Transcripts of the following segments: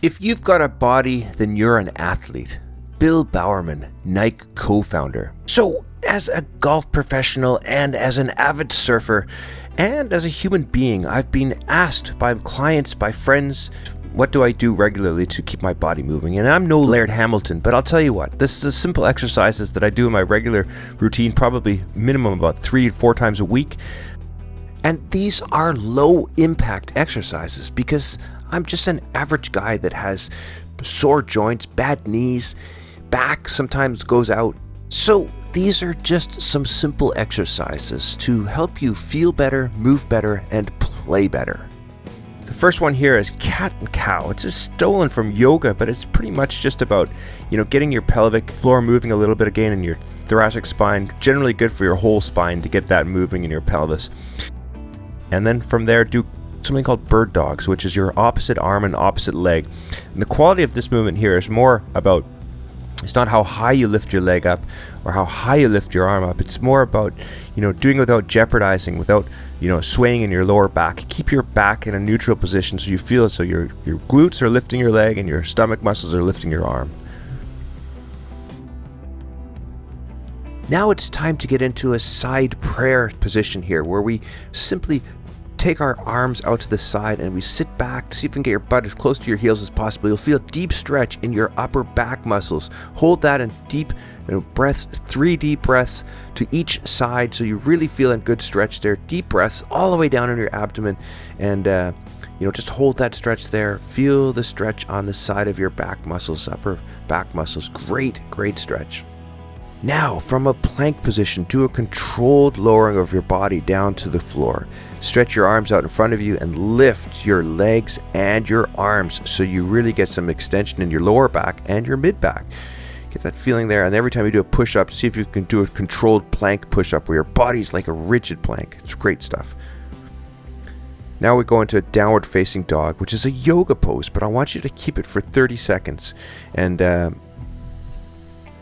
If you've got a body, then you're an athlete. Bill Bowerman, Nike co-founder. So, as a golf professional and as an avid surfer and as a human being, I've been asked by clients, by friends, what do I do regularly to keep my body moving? And I'm no Laird Hamilton, but I'll tell you what, this is a simple exercises that I do in my regular routine, probably minimum about 3 to 4 times a week. And these are low impact exercises because I'm just an average guy that has sore joints, bad knees, back sometimes goes out. So these are just some simple exercises to help you feel better, move better, and play better. The first one here is cat and cow. It's just stolen from yoga, but it's pretty much just about, getting your pelvic floor moving a little bit again in your thoracic spine. Generally good for your whole spine to get that moving in your pelvis. And then from there, do something called bird dogs, which is your opposite arm and opposite leg. And the quality of this movement here is more about, it's not how high you lift your leg up or how high you lift your arm up. It's more about, doing it without jeopardizing, without, swaying in your lower back. Keep your back in a neutral position so you feel it, so your glutes are lifting your leg and your stomach muscles are lifting your arm. Now it's time to get into a side prayer position here where we simply take our arms out to the side and we sit back, see if we can get your butt as close to your heels as possible. You'll feel a deep stretch in your upper back muscles. Hold that in deep breaths, 3 deep breaths to each side so you really feel a good stretch there. Deep breaths all the way down in your abdomen and just hold that stretch there. Feel the stretch on the side of your back muscles, upper back muscles. Great stretch. Now, from a plank position, do a controlled lowering of your body down to the floor. Stretch your arms out in front of you and lift your legs and your arms so you really get some extension in your lower back and your mid back. Get that feeling there, and every time you do a push-up, see if you can do a controlled plank push-up where your body's like a rigid plank. It's great stuff. Now we go into a downward facing dog, which is a yoga pose, but I want you to keep it for 30 seconds. And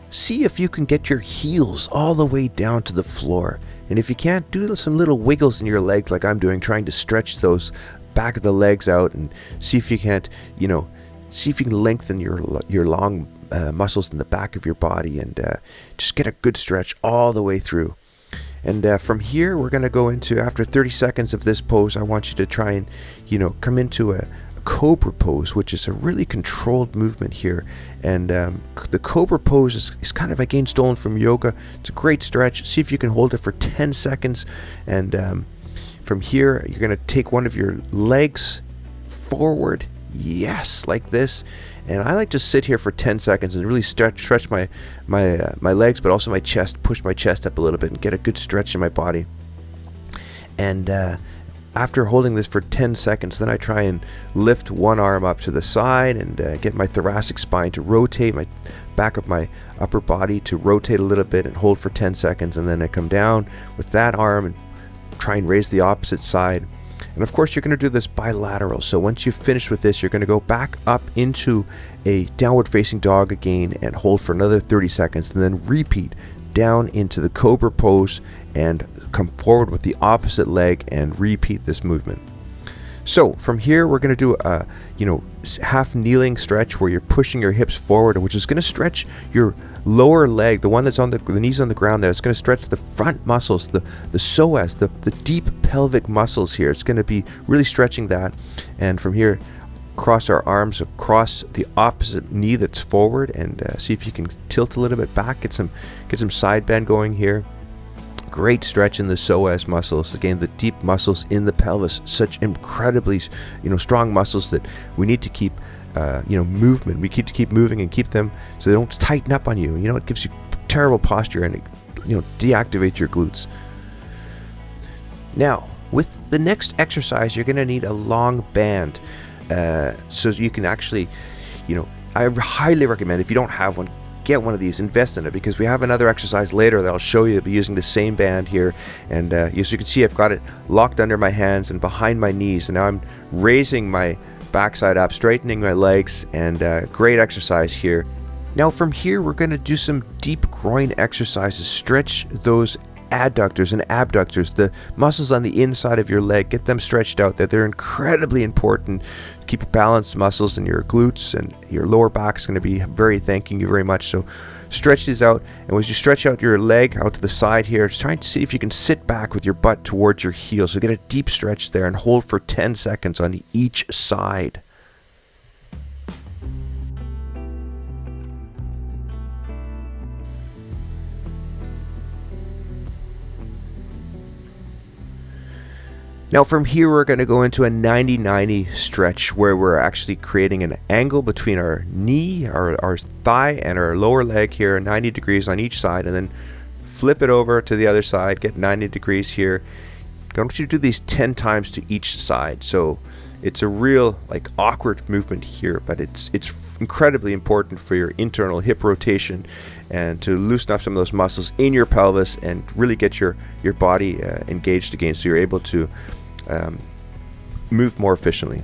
see if you can get your heels all the way down to the floor. And if you can't, do some little wiggles in your legs like I'm doing, trying to stretch those back of the legs out and see if you can't, see if you can lengthen your long muscles in the back of your body and just get a good stretch all the way through. And from here, we're going to go into, after 30 seconds of this pose, I want you to try and, come into a cobra pose, which is a really controlled movement here. And the cobra pose is kind of again stolen from yoga. It's a great stretch. See if you can hold it for 10 seconds. And from here, you're going to take one of your legs forward. Yes, like this. And I like to sit here for 10 seconds and really stretch my legs, but also my chest, push my chest up a little bit and get a good stretch in my body. And after holding this for 10 seconds, then I try and lift one arm up to the side and get my thoracic spine to rotate, my back of my upper body to rotate a little bit and hold for 10 seconds. And then I come down with that arm and try and raise the opposite side. And of course, you're going to do this bilateral. So once you've finished with this, you're going to go back up into a downward facing dog again and hold for another 30 seconds and then repeat down into the cobra pose and come forward with the opposite leg and repeat this movement. So from here, we're going to do a half kneeling stretch where you're pushing your hips forward, which is going to stretch your lower leg, the one that's on the knees on the ground there. It's going to stretch the front muscles, the psoas, the deep pelvic muscles here. It's going to be really stretching that. And from here, cross our arms across the opposite knee that's forward and see if you can tilt a little bit back, get some side bend going here. Great stretch in the psoas muscles. Again, the deep muscles in the pelvis, such incredibly, strong muscles that we need to keep, movement. We keep to keep moving and keep them so they don't tighten up on you. It gives you terrible posture and it, deactivates your glutes. Now, with the next exercise, you're going to need a long band, so you can actually, I highly recommend, if you don't have one, get one of these, invest in it, because we have another exercise later that I'll show you. I'll be using the same band here, and as you can see, I've got it locked under my hands and behind my knees, and now I'm raising my backside up, straightening my legs, and great exercise here. Now from here, we're going to do some deep groin exercises. Stretch those adductors and abductors, the muscles on the inside of your leg. Get them stretched out. They're incredibly important. Keep your balanced muscles in your glutes, and your lower back is going to be thanking you very much. So stretch these out, and as you stretch out your leg out to the side here, just trying to see if you can sit back with your butt towards your heel. So get a deep stretch there and hold for 10 seconds on each side. Now from here, we're going to go into a 90-90 stretch where we're actually creating an angle between our knee, our thigh, and our lower leg here, 90 degrees on each side, and then flip it over to the other side, get 90 degrees here. I want you to do these 10 times to each side. So it's a real awkward movement here, but it's incredibly important for your internal hip rotation and to loosen up some of those muscles in your pelvis and really get your body engaged again, so you're able to move more efficiently.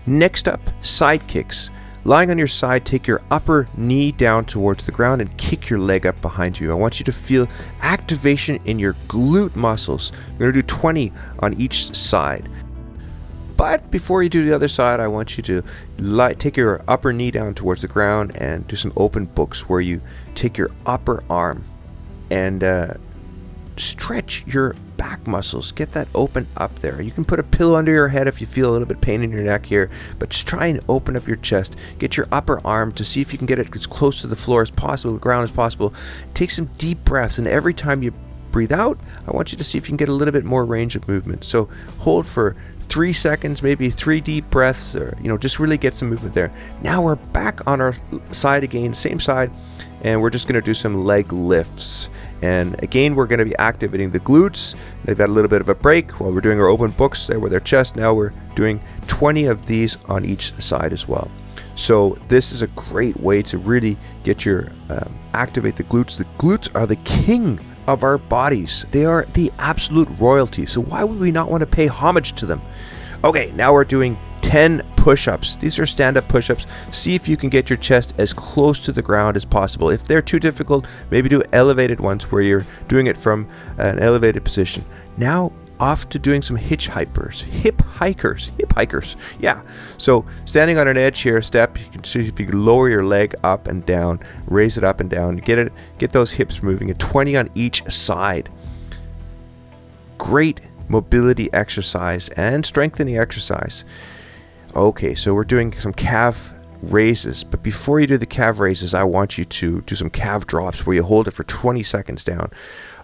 Next up, side kicks. Lying on your side, take your upper knee down towards the ground and kick your leg up behind you. I want you to feel activation in your glute muscles. We're going to do 20 on each side. But before you do the other side, I want you to take your upper knee down towards the ground and do some open books where you take your upper arm and stretch your back muscles. Get that open up there. You can put a pillow under your head if you feel a little bit pain in your neck here, but just try and open up your chest. Get your upper arm to see if you can get it as close to the floor as possible, the ground as possible. Take some deep breaths, and every time you breathe out, I want you to see if you can get a little bit more range of movement. So hold for 3 seconds, maybe 3 deep breaths, or just really get some movement there. Now we're back on our side again, same side, and we're just going to do some leg lifts. And again, we're going to be activating the glutes. They've had a little bit of a break while we're doing our open books there with their chest. Now we're doing 20 of these on each side as well. So this is a great way to really get your activate the glutes. The glutes are the king of our bodies. They are the absolute royalty. So why would we not want to pay homage to them? Okay, now we're doing 10 push-ups. These are stand-up push-ups. See if you can get your chest as close to the ground as possible. If they're too difficult, maybe do elevated ones where you're doing it from an elevated position. Now off to doing some hip hikers. Yeah. So standing on an edge here, step, you can see if you can lower your leg up and down, raise it up and down, get those hips moving at 20 on each side. Great mobility exercise and strengthening exercise. Okay, so we're doing some calf raises, but before you do the calf raises, I want you to do some calf drops where you hold it for 20 seconds down.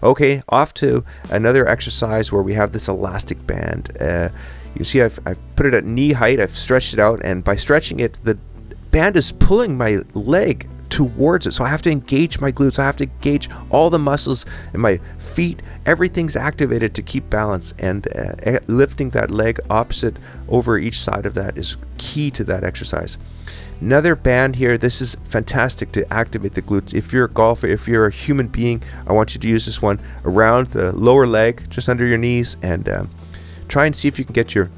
Okay, off to another exercise where we have this elastic band. You can see I've put it at knee height, I've stretched it out, and by stretching it, the band is pulling my leg towards it. So I have to engage my glutes. I have to engage all the muscles in my feet. Everything's activated to keep balance, and lifting that leg opposite over each side of that is key to that exercise. Another band here. This is fantastic to activate the glutes. If you're a golfer, if you're a human being, I want you to use this one around the lower leg, just under your knees, and try and see if you can get your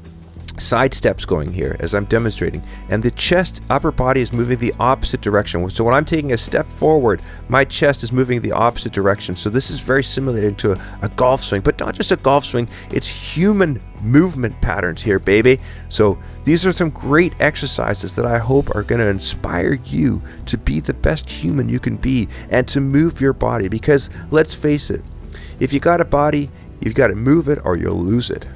side steps going here as I'm demonstrating, and the chest upper body is moving the opposite direction. So when I'm taking a step forward, my chest is moving the opposite direction. So this is very similar to a golf swing, but not just a golf swing, it's human movement patterns here, baby. So these are some great exercises that I hope are going to inspire you to be the best human you can be and to move your body, because let's face it, if you got a body, you've got to move it or you'll lose it.